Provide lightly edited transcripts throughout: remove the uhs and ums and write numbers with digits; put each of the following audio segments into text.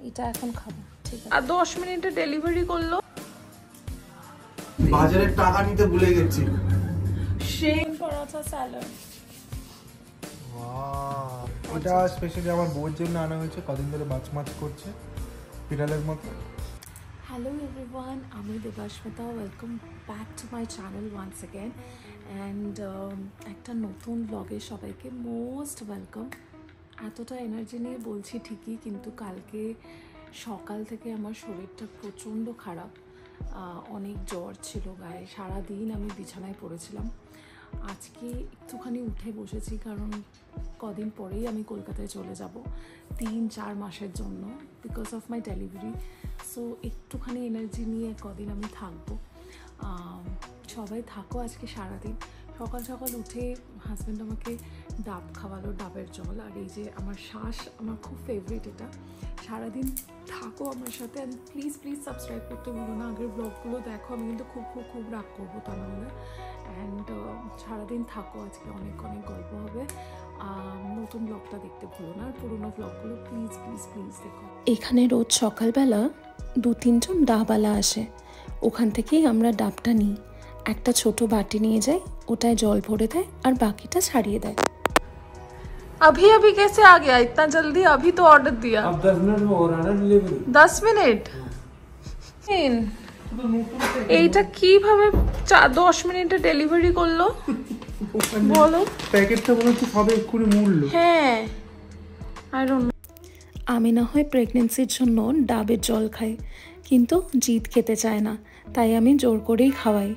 এটা এখন খাবো, ঠিক আছে। আর 10 মিনিটে ডেলিভারি করলো। বাজারে টাকা নিতে ভুলে গেছি। Shame paratha salad. ওয়াও, এটা স্পেশালি আমার বউয়ের জন্য আনা হয়েছে, কদিন ধরে মাছ করছে বিড়ালের মতো। হ্যালো এভরিওয়ান, আমি Debasmita, welcome back to my channel once again. And একটা নতুন ব্লগে সবাইকে মোস্ট ওয়েলকাম। এতটা এনার্জি নিয়ে বলছি ঠিকই, কিন্তু কালকে সকাল থেকে আমার শরীরটা প্রচণ্ড খারাপ, অনেক জ্বর ছিল গায়ে, সারাদিন আমি বিছানায় পড়েছিলাম। আজকে একটুখানি উঠে বসেছি, কারণ কদিন পরেই আমি কলকাতায় চলে যাব 3-4 মাসের জন্য, because of my delivery. So একটুখানি এনার্জি নিয়ে কদিন আমি থাকবো। সবাই থাকো আজকে সারাদিন। সকাল সকাল উঠে হাজব্যান্ড আমাকে ডাব খাওয়ালো, ডাবের জল। আর এই যে আমার শ্বাস, আমার খুব ফেভারিট এটা। সারাদিন থাকো আমার সাথে, অ্যান্ড প্লিজ প্লিজ সাবস্ক্রাইব করতে ভুলো না। আগের ব্লগগুলো দেখো, আমি কিন্তু খুব খুব খুব রাগ করবো তা নাহলে। অ্যান্ড সারাদিন থাকো, আজকে অনেক অনেক গল্প হবে। নতুন ব্লগটা দেখতে ভুলো না, আর পুরোনো ব্লগগুলো প্লিজ প্লিজ প্লিজ দেখো। এখানে রোজ সকালবেলা 2-3 জন ডাবওয়ালা আসে, ওখান থেকেই আমরা ডাবটা নিই। একটা ছোট বাটি নিয়ে যাই, ওটায় জল ভরে দেয় আর বাকিটা ছাড়িয়ে দেয়। अभी अभी कैसे आ गया इतना जल्दी? अभी तो ऑर्डर दिया। अब 10 मिनट में हो रहा है ना डिलीवरी। 10 মিনিট? এইটা কিভাবে 10 মিনিটে ডেলিভারি করলো বলো? প্যাকেটটা মনে হচ্ছে সবে এক্ষুনি মূল্য। হ্যাঁ, আই ডোন্ট নো। আমি না হয় প্রেগনেন্সির জন্য ডাবের জল খাই, কিন্তু জিৎ খেতে চায় না, তাই আমি জোর করেই খাওয়াই।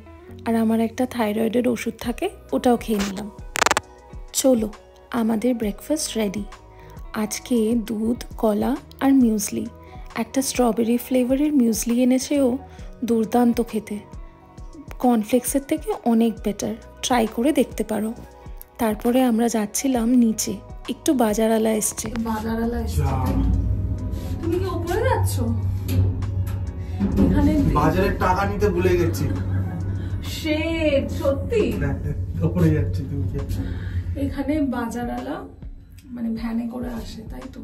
আর আমার একটা থাইরয়েডের ওষুধ থাকে, ওটাও খেয়ে নিলাম। চলো, আমাদের ব্রেকফাস্ট রেডি। আজকে দুধ, কলা আর মিউজলি। একটা স্ট্রবেরি ফ্লেভারের মিউজলি এনেছে, ও দুর্দান্ত খেতে, কর্নফ্লেক্সের থেকে অনেক বেটার, ট্রাই করে দেখতে পারো। তারপরে আমরা যাচ্ছিলাম নিচে, একটু বাজারালা এসছে। বাজারালা এসছে, তুমি কি উপরে যাচ্ছ? এখানে বাজারে টাকা নিতে ভুলে গেছি। শেট, সত্যি উপরে যাচ্ছি তুমি। এখানে বাজারালা মানে ভ্যানে করে আসে, তাই তো?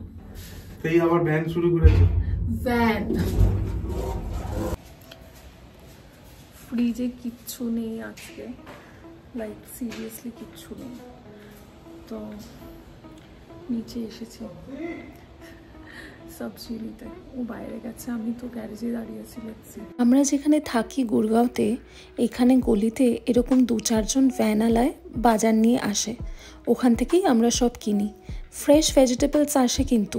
এই আবার ভ্যান শুরু করেছে। ভ্যান। ফ্রিজে কিচ্ছু নেই আজকে, লাইক সিরিয়াসলি কিচ্ছু নেই, তো নিচে এসেছি সবজি নিতে। ও বাইরে গেছে, আমি তো গ্যারেজে দাঁড়িয়েছি। আমরা যেখানে থাকি গুরগাঁওতে, এখানে গলিতে এরকম 2-4 জন ভ্যানওয়ালায় বাজার নিয়ে আসে, ওখান থেকেই আমরা সব কিনি। ফ্রেশ ভেজিটেবলস আসে, কিন্তু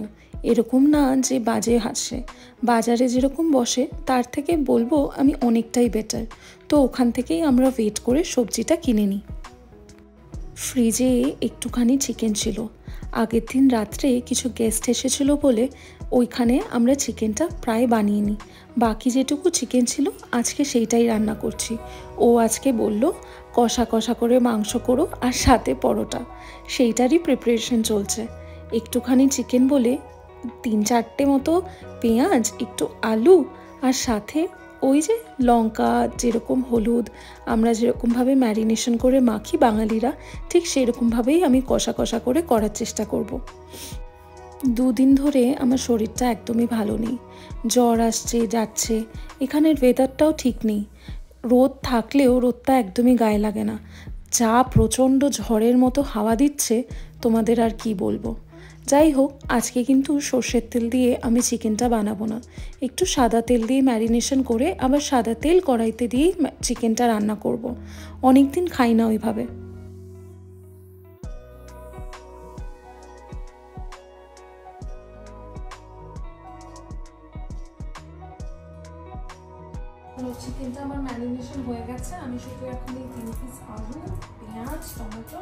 এরকম না যে বাজে আসে। বাজারে যেরকম বসে তার থেকে বলবো আমি অনেকটাই বেটার, তো ওখান থেকেই আমরা ওয়েট করে সবজিটা কিনে নিই। ফ্রিজে একটুখানি চিকেন ছিল, আগের দিন রাত্রে কিছু গেস্ট এসেছিলো বলে ওইখানে আমরা চিকেনটা প্রায় বানিয়ে নিই। বাকি যেটুকু চিকেন ছিল আজকে সেইটাই রান্না করছি। ও আজকে বলল কষা কষা করে মাংস করো আর সাথে পরোটা, সেইটারই প্রিপারেশন চলছে। একটুখানি চিকেন বলে 3-4টে মতো পেঁয়াজ, একটু আলু, আর সাথে ওই যে লঙ্কা, যেরকম হলুদ আমরা যেরকমভাবে ম্যারিনেশন করে মাখি বাঙালিরা, ঠিক সেরকমভাবেই আমি কষা কষা করে করার চেষ্টা করব। 2 দিন ধরে আমার শরীরটা একদমই ভালো নেই, জ্বর আসছে যাচ্ছে। এখানের ওয়েদারটাও ঠিক নেই, রোদ থাকলেও রোদটা একদমই গায়ে লাগে না। যা প্রচণ্ড ঝড়ের মতো হাওয়া দিচ্ছে, তোমাদের আর কি বলবো। যাই হোক, আজকে কিন্তু সর্ষের তেল দিয়ে আমি চিকেনটা বানাবো না, একটু সাদা তেল দিয়ে ম্যারিনেশন করে আবার সাদা তেল কড়াইতে দিয়েই চিকেনটা রান্না করব। অনেক দিন খাই না ওইভাবে। চিকেনটা আমার ম্যারিনেশন হয়ে গেছে, আমি শুধু এখন এই 3 পিস আলু, পেঁয়াজ, টমেটো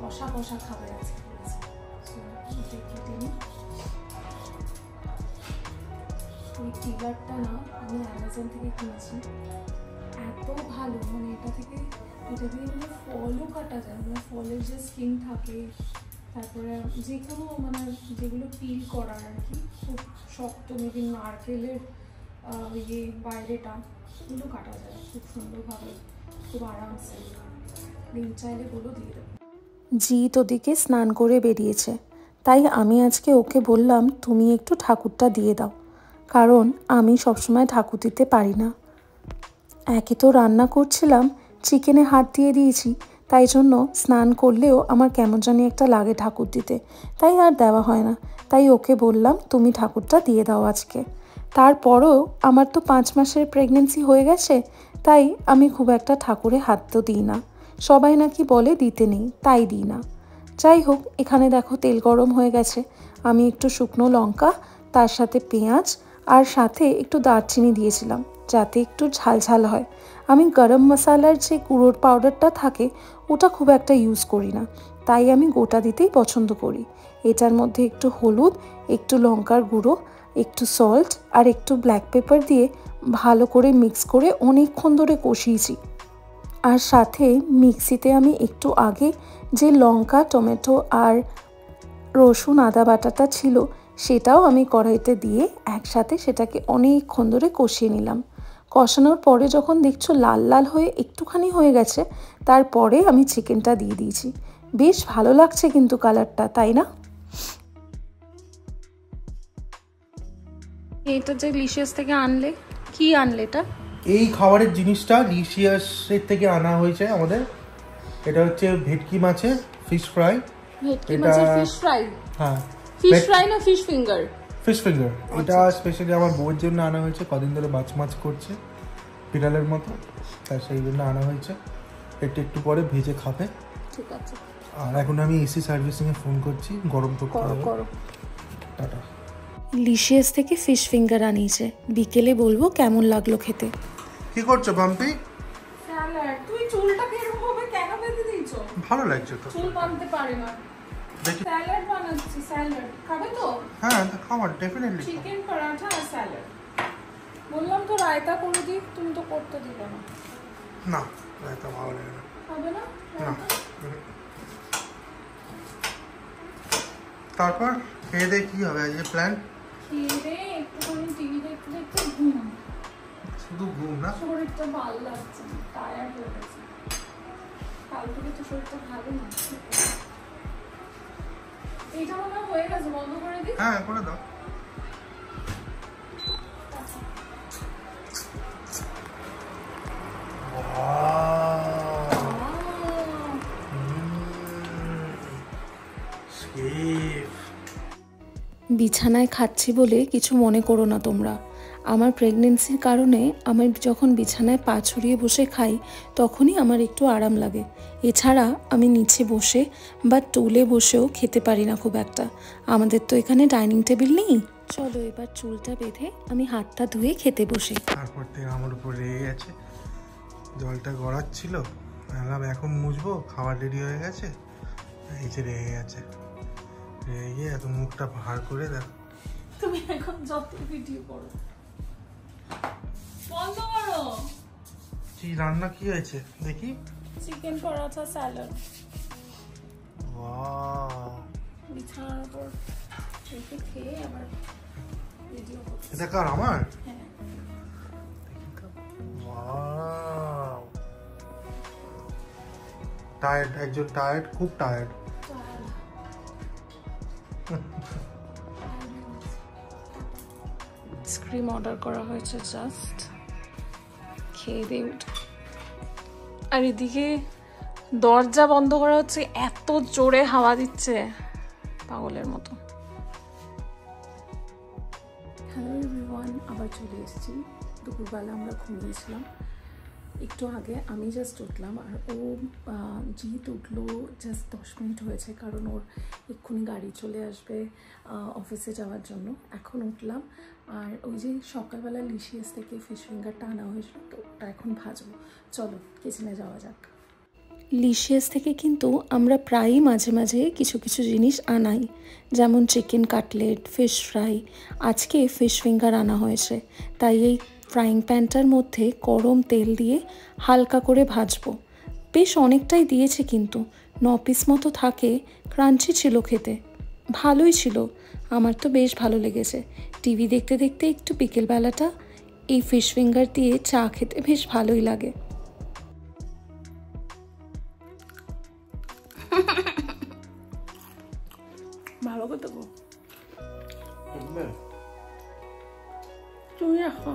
কষা কষা খাবার আছে। ওই টিগারটা না আমি অ্যামাজন থেকে কিনেছি, এত ভালো, মানে এটা দিয়ে মানে ফলও কাটা যায়, মানে ফলের যে স্কিন থাকে, তারপরে যে কোনো মানে যেগুলো পিল করার আর কি, খুব শক্ত মেবি নারকেলের ইয়ে বাইরেটা, এগুলো কাটা যায় খুব সুন্দরভাবে, খুব আরামসে। ডিম চাইলে গুলো দিয়ে দেবো। জিৎ ওদিকে স্নান করে বেরিয়েছে, তাই আমি আজকে ওকে বললাম তুমি একটু ঠাকুরটা দিয়ে দাও, কারণ আমি সবসময় ঠাকুর দিতে পারি না। একে তো রান্না করছিলাম, চিকেনে হাত দিয়ে দিয়েছি, তাই জন্য স্নান করলেও আমার কেমন জানি একটা লাগে ঠাকুর দিতে, তাই আর দেওয়া হয় না। তাই ওকে বললাম তুমি ঠাকুরটা দিয়ে দাও আজকে। তারপরও আমার তো 5 মাসের প্রেগনেন্সি হয়ে গেছে, তাই আমি খুব একটা ঠাকুরে হাত তো দিই না। সবাই নাকি বলে দিতে নেই, তাই দিই না। যাই হোক, এখানে দেখো তেল গরম হয়ে গেছে। আমি একটু শুকনো লঙ্কা, তার সাথে পেঁয়াজ আর সাথে একটু দারচিনি দিয়েছিলাম, যাতে একটু ঝাল ঝাল হয়। আমি গরম মশলার যে গুঁড়োর পাউডারটা থাকে ওটা খুব একটা ইউজ করি না, তাই আমি গোটা দিতেই পছন্দ করি। এটার মধ্যে একটু হলুদ, একটু লঙ্কার গুঁড়ো, একটু সল্ট আর একটু ব্ল্যাক পেপার দিয়ে ভালো করে মিক্স করে অনেকক্ষণ ধরে কষিয়েছি। আর সাথে মিক্সিতে আমি একটু আগে যে লঙ্কা, টমেটো আর রসুন আদা বাটাটা ছিল সেটাও আমি কড়াইতে দিয়ে একসাথে সেটাকে অনেকক্ষণ ধরে কষিয়ে নিলাম। কষানোর পরে যখন দেখছো লাল লাল হয়ে একটুখানি হয়ে গেছে, তারপরে আমি চিকেনটা দিয়ে দিয়েছি। বেশ ভালো লাগছে কিন্তু কালারটা, তাই না? এটা যে লিশিয়াস থেকে আনলে, কি আনলে এটা? এই খাবারের জিনিসটা লিশিয়াসের থেকে আনা হয়েছে আমাদের। এটা হচ্ছে ভেটকি মাছের ফিশ ফ্রাই। ভেটকি মাছের ফিশ ফ্রাই? হ্যাঁ, ফিশ ফ্রাই না ফিশ ফিঙ্গার? Fish finger. এটা স্পেশালি আমার বউয়ের জন্য আনা হয়েছে, কদিন ধরে মাছ করছে বিড়ালের মতো, তাই সেই জন্য আনা হয়েছে। এটা একটু পরে ভেজে খাবে। ঠিক আছে। আর এখন আমি এসি সার্ভিসিংয়ে ফোন করছি, গরম করতে হবে। টাটা। লিশিয়াস থেকে ফিশ ফিঙ্গার আনিয়েছে, বিকেলে বলবো কেমন লাগলো খেতে। কি করছো বাম্পি? স্যালাড। তুই চুলটা এরকম ভাবে কেন বেঁধে দিয়েছো? ভালো লাগছে তো। চুল বাঁধতে পারে না। স্যালাড বানাচ্ছি। স্যালাড খাবে তো? হ্যাঁ, খাবার ডেফিনেটলি। চিকেন পরাঠা আর স্যালাড। বললাম তো রায়তা করে দিই, তুমি তো করতে দিলে না। না, রায়তা ভালো লাগে না। খাবে না? না। তারপর খেয়ে দিয়ে কি হবে আজকে প্ল্যান? খেয়ে দিয়ে একটুখানি টিভি দেখতে দেখতে ঘুম। শুধু ঘুম না? শরীরটা ভালো লাগছে না, টায়ার্ড হয়ে গেছে। কাল থেকে তো শরীরটা ভালো না। এইটা মনে হয়ে গেছে, বন্ধ করে দিই? হ্যাঁ, করে দাও। বিছানায় খাচ্ছি বলে কিছু মনে করো না তোমরা। আমার প্রেগনেন্সির কারণে আমি যখন বিছানায় পা ছড়িয়ে বসে খাই তখনই আমার একটু আরাম লাগে। এছাড়া আমি নিচে বসে বা টুলে বসেও খেতে পারি না খুব একটা। আমাদের তো এখানে ডাইনিং টেবিল নেই। চলো এবার চুলটা বেঁধে আমি হাতটা ধুয়ে খেতে বসে। তারপর থেকে আমার উপর রেগে গেছে, জলটা গড়াচ্ছিল, এখন মুছবো, খাবার রেডি হয়ে গেছে, এই যে রেগে গেছে। রেগে এখন মুখটা ভার করে দেখ। তুমি এখন যত ভিডিও করো বন্ধ করো। কি রান্না কি হয়েছে দেখি? Chicken paratha salad. ওয়াও, বিছানার উপর রেখে খেয়ে আবার ভিডিও করছি। এটা কার? আমার? হ্যাঁ। ওয়াও, টায়ার্ড, একজন টায়ার্ড, খুব টায়ার্ড। আইসক্রিম অর্ডার করা হয়েছে, জাস্ট খেয়ে দিয়ে উঠে। আর এদিকে দরজা বন্ধ করা হচ্ছে, এত জোরে হাওয়া দিচ্ছে পাগলের মতো। হ্যালো এভরিওয়ান, আবার চলে এসেছি। দুপুরবেলা আমরা ঘুমিয়েছিলাম, একটু আগে আমি জাস্ট উঠলাম। আর ও জিত উঠলো জাস্ট 10 মিনিট হয়েছে, কারণ ওর এক্ষুনি গাড়ি চলে আসবে অফিসে যাওয়ার জন্য। এখন উঠলাম, আর ওই যে সকালবেলা লিশিয়াস থেকে ফিশ ফিঙ্গারটা আনা হয়েছিল, তো ওটা এখন ভাজবো। চলো কিচেনে যাওয়া যাক। লিশিয়াস থেকে কিন্তু আমরা প্রায়ই মাঝে মাঝে কিছু কিছু জিনিস আনাই, যেমন চিকেন কাটলেট, ফিশ ফ্রাই। আজকে ফিশ ফিঙ্গার আনা হয়েছে, তাই এই ফ্রাইং প্যানটার মধ্যে গরম তেল দিয়ে হালকা করে ভাজবো। বেশ অনেকটাই দিয়েছে, কিন্তু 9 পিস মতো থাকে। ক্রাঞ্চি ছিল খেতে, ভালোই ছিল। আমার তো বেশ ভালো লেগেছে। টিভি দেখতে দেখতে একটু বিকেলবেলাটা এই ফিশ ফিঙ্গার দিয়ে চা খেতে বেশ ভালোই লাগে। ভালো আমাকে দেবো তুমি রাখো